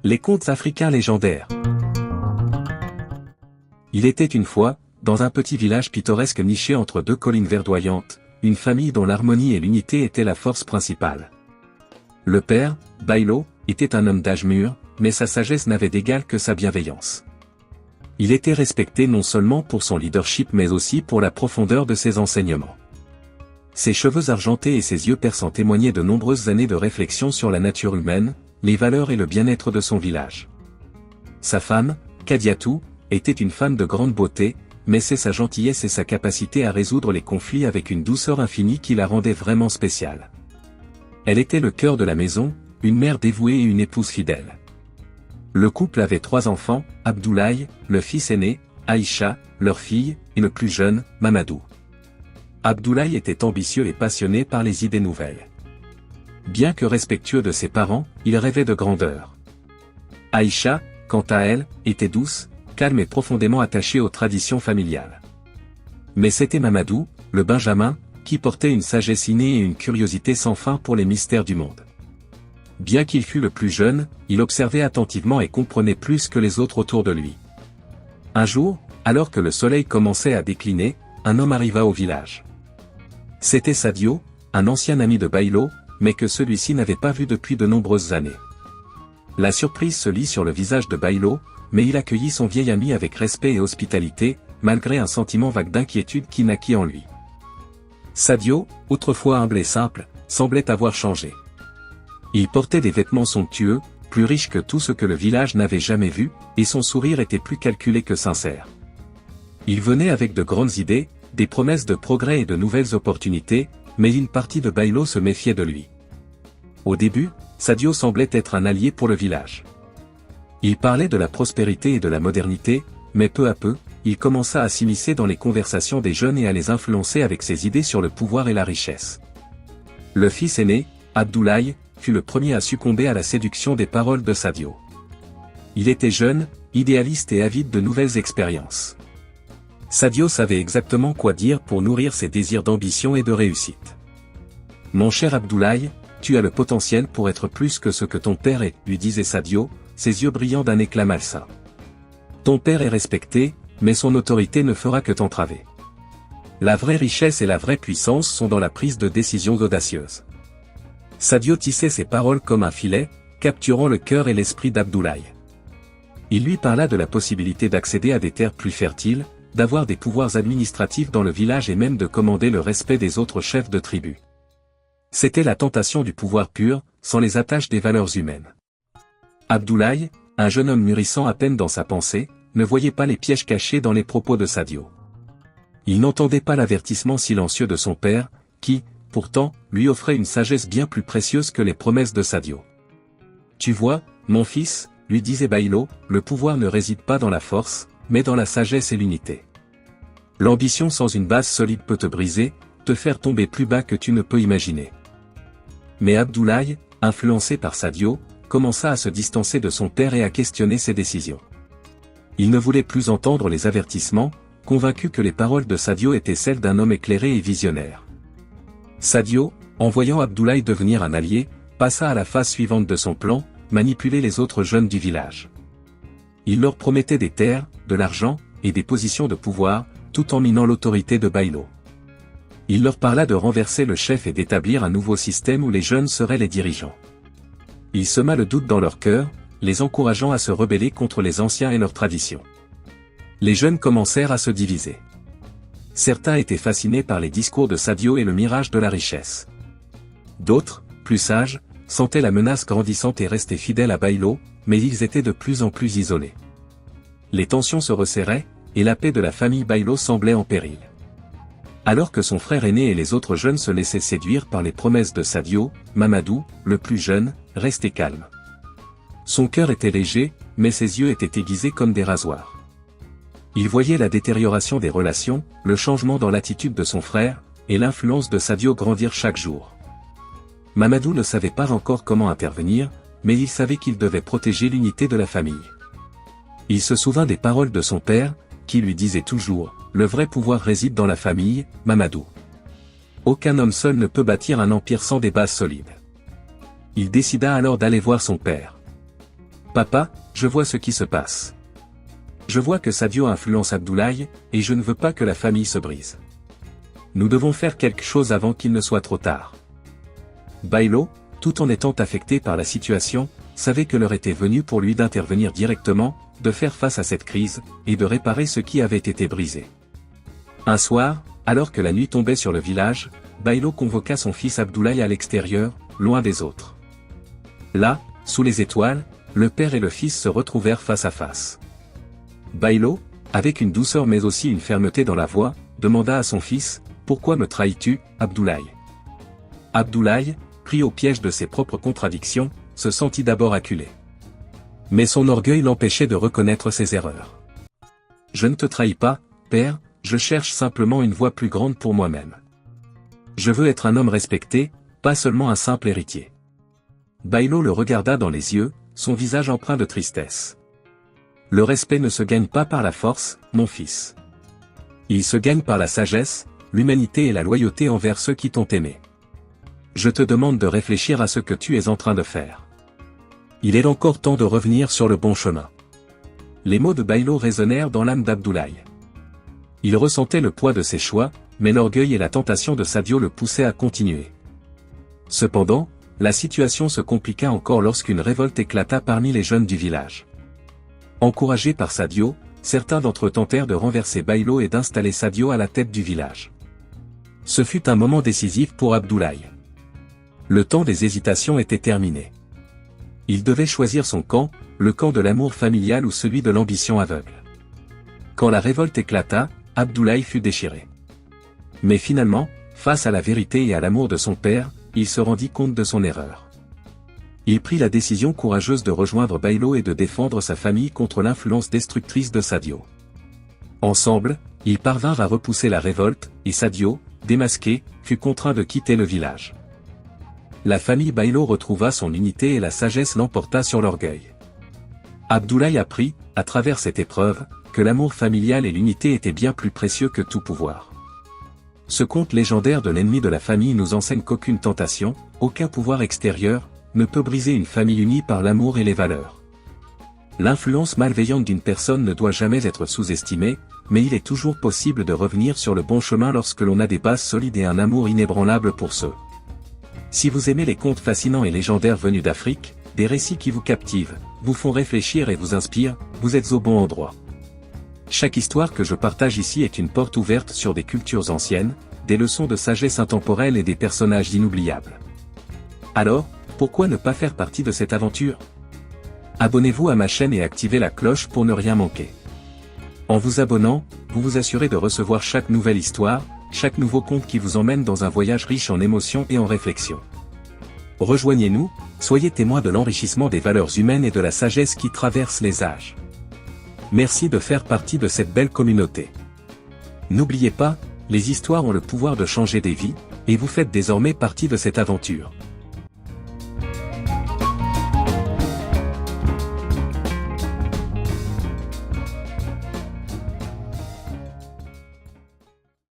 Les contes africains légendaires. Il était une fois, dans un petit village pittoresque niché entre deux collines verdoyantes, une famille dont l'harmonie et l'unité étaient la force principale. Le père, Bailo, était un homme d'âge mûr, mais sa sagesse n'avait d'égal que sa bienveillance. Il était respecté non seulement pour son leadership mais aussi pour la profondeur de ses enseignements. Ses cheveux argentés et ses yeux perçants témoignaient de nombreuses années de réflexion sur la nature humaine, les valeurs et le bien-être de son village. Sa femme, Kadiatou, était une femme de grande beauté, mais c'est sa gentillesse et sa capacité à résoudre les conflits avec une douceur infinie qui la rendaient vraiment spéciale. Elle était le cœur de la maison, une mère dévouée et une épouse fidèle. Le couple avait 3 enfants, Abdoulaye, le fils aîné, Aïcha, leur fille, et le plus jeune, Mamadou. Abdoulaye était ambitieux et passionné par les idées nouvelles. Bien que respectueux de ses parents, il rêvait de grandeur. Aïcha, quant à elle, était douce, calme et profondément attachée aux traditions familiales. Mais c'était Mamadou, le benjamin, qui portait une sagesse innée et une curiosité sans fin pour les mystères du monde. Bien qu'il fût le plus jeune, il observait attentivement et comprenait plus que les autres autour de lui. Un jour, alors que le soleil commençait à décliner, un homme arriva au village. C'était Sadio, un ancien ami de Bailo, mais que celui-ci n'avait pas vu depuis de nombreuses années. La surprise se lit sur le visage de Bailo, mais il accueillit son vieil ami avec respect et hospitalité, malgré un sentiment vague d'inquiétude qui naquit en lui. Sadio, autrefois humble et simple, semblait avoir changé. Il portait des vêtements somptueux, plus riches que tout ce que le village n'avait jamais vu, et son sourire était plus calculé que sincère. Il venait avec de grandes idées, des promesses de progrès et de nouvelles opportunités, mais une partie de Bailo se méfiait de lui. Au début, Sadio semblait être un allié pour le village. Il parlait de la prospérité et de la modernité, mais peu à peu, il commença à s'immiscer dans les conversations des jeunes et à les influencer avec ses idées sur le pouvoir et la richesse. Le fils aîné, Abdoulaye, fut le premier à succomber à la séduction des paroles de Sadio. Il était jeune, idéaliste et avide de nouvelles expériences. Sadio savait exactement quoi dire pour nourrir ses désirs d'ambition et de réussite. « Mon cher Abdoulaye, tu as le potentiel pour être plus que ce que ton père est, » lui disait Sadio, ses yeux brillant d'un éclat malsain. « Ton père est respecté, mais son autorité ne fera que t'entraver. La vraie richesse et la vraie puissance sont dans la prise de décisions audacieuses. » Sadio tissait ses paroles comme un filet, capturant le cœur et l'esprit d'Abdoulaye. Il lui parla de la possibilité d'accéder à des terres plus fertiles, d'avoir des pouvoirs administratifs dans le village et même de commander le respect des autres chefs de tribu. C'était la tentation du pouvoir pur, sans les attaches des valeurs humaines. Abdoulaye, un jeune homme mûrissant à peine dans sa pensée, ne voyait pas les pièges cachés dans les propos de Sadio. Il n'entendait pas l'avertissement silencieux de son père, qui, pourtant, lui offrait une sagesse bien plus précieuse que les promesses de Sadio. « Tu vois, mon fils, » lui disait Bailo, « le pouvoir ne réside pas dans la force, mais dans la sagesse et l'unité. L'ambition sans une base solide peut te briser, te faire tomber plus bas que tu ne peux imaginer. » Mais Abdoulaye, influencé par Sadio, commença à se distancer de son père et à questionner ses décisions. Il ne voulait plus entendre les avertissements, convaincu que les paroles de Sadio étaient celles d'un homme éclairé et visionnaire. Sadio, en voyant Abdoulaye devenir un allié, passa à la phase suivante de son plan, manipuler les autres jeunes du village. Il leur promettait des terres, de l'argent, et des positions de pouvoir, tout en minant l'autorité de Bailo. Il leur parla de renverser le chef et d'établir un nouveau système où les jeunes seraient les dirigeants. Il sema le doute dans leur cœur, les encourageant à se rebeller contre les anciens et leurs traditions. Les jeunes commencèrent à se diviser. Certains étaient fascinés par les discours de Sadio et le mirage de la richesse. D'autres, plus sages, sentaient la menace grandissante et restaient fidèles à Bailo, mais ils étaient de plus en plus isolés. Les tensions se resserraient, et la paix de la famille Bailo semblait en péril. Alors que son frère aîné et les autres jeunes se laissaient séduire par les promesses de Sadio, Mamadou, le plus jeune, restait calme. Son cœur était léger, mais ses yeux étaient aiguisés comme des rasoirs. Il voyait la détérioration des relations, le changement dans l'attitude de son frère, et l'influence de Sadio grandir chaque jour. Mamadou ne savait pas encore comment intervenir, mais il savait qu'il devait protéger l'unité de la famille. Il se souvint des paroles de son père, qui lui disait toujours « Le vrai pouvoir réside dans la famille, Mamadou. Aucun homme seul ne peut bâtir un empire sans des bases solides. » Il décida alors d'aller voir son père. Papa, je vois ce qui se passe. Je vois que Sadio influence Abdoulaye, et je ne veux pas que la famille se brise. Nous devons faire quelque chose avant qu'il ne soit trop tard. Bailo, tout en étant affecté par la situation, savait que l'heure était venue pour lui d'intervenir directement, de faire face à cette crise, et de réparer ce qui avait été brisé. Un soir, alors que la nuit tombait sur le village, Bailo convoqua son fils Abdoulaye à l'extérieur, loin des autres. Là, sous les étoiles, le père et le fils se retrouvèrent face à face. Bailo, avec une douceur mais aussi une fermeté dans la voix, demanda à son fils, « Pourquoi me trahis-tu, Abdoulaye ?» Abdoulaye, pris au piège de ses propres contradictions, se sentit d'abord acculé. Mais son orgueil l'empêchait de reconnaître ses erreurs. « Je ne te trahis pas, père, je cherche simplement une voie plus grande pour moi-même. Je veux être un homme respecté, pas seulement un simple héritier. » Bailo le regarda dans les yeux, son visage empreint de tristesse. « Le respect ne se gagne pas par la force, mon fils. Il se gagne par la sagesse, l'humanité et la loyauté envers ceux qui t'ont aimé. Je te demande de réfléchir à ce que tu es en train de faire. Il est encore temps de revenir sur le bon chemin. » Les mots de Bailo résonnèrent dans l'âme d'Abdoulaye. Il ressentait le poids de ses choix, mais l'orgueil et la tentation de Sadio le poussaient à continuer. Cependant, la situation se compliqua encore lorsqu'une révolte éclata parmi les jeunes du village. Encouragés par Sadio, certains d'entre eux tentèrent de renverser Bailo et d'installer Sadio à la tête du village. Ce fut un moment décisif pour Abdoulaye. Le temps des hésitations était terminé. Il devait choisir son camp, le camp de l'amour familial ou celui de l'ambition aveugle. Quand la révolte éclata, Abdoulaye fut déchiré. Mais finalement, face à la vérité et à l'amour de son père, il se rendit compte de son erreur. Il prit la décision courageuse de rejoindre Bailo et de défendre sa famille contre l'influence destructrice de Sadio. Ensemble, ils parvinrent à repousser la révolte, et Sadio, démasqué, fut contraint de quitter le village. La famille Bailo retrouva son unité et la sagesse l'emporta sur l'orgueil. Abdoulaye apprit, à travers cette épreuve, que l'amour familial et l'unité étaient bien plus précieux que tout pouvoir. Ce conte légendaire de l'ennemi de la famille nous enseigne qu'aucune tentation, aucun pouvoir extérieur, ne peut briser une famille unie par l'amour et les valeurs. L'influence malveillante d'une personne ne doit jamais être sous-estimée, mais il est toujours possible de revenir sur le bon chemin lorsque l'on a des bases solides et un amour inébranlable pour ceux. Si vous aimez les contes fascinants et légendaires venus d'Afrique, des récits qui vous captivent, vous font réfléchir et vous inspirent, vous êtes au bon endroit. Chaque histoire que je partage ici est une porte ouverte sur des cultures anciennes, des leçons de sagesse intemporelle et des personnages inoubliables. Alors, pourquoi ne pas faire partie de cette aventure? Abonnez-vous à ma chaîne et activez la cloche pour ne rien manquer. En vous abonnant, vous vous assurez de recevoir chaque nouvelle histoire, chaque nouveau conte qui vous emmène dans un voyage riche en émotions et en réflexions. Rejoignez-nous, soyez témoins de l'enrichissement des valeurs humaines et de la sagesse qui traverse les âges. Merci de faire partie de cette belle communauté. N'oubliez pas, les histoires ont le pouvoir de changer des vies, et vous faites désormais partie de cette aventure.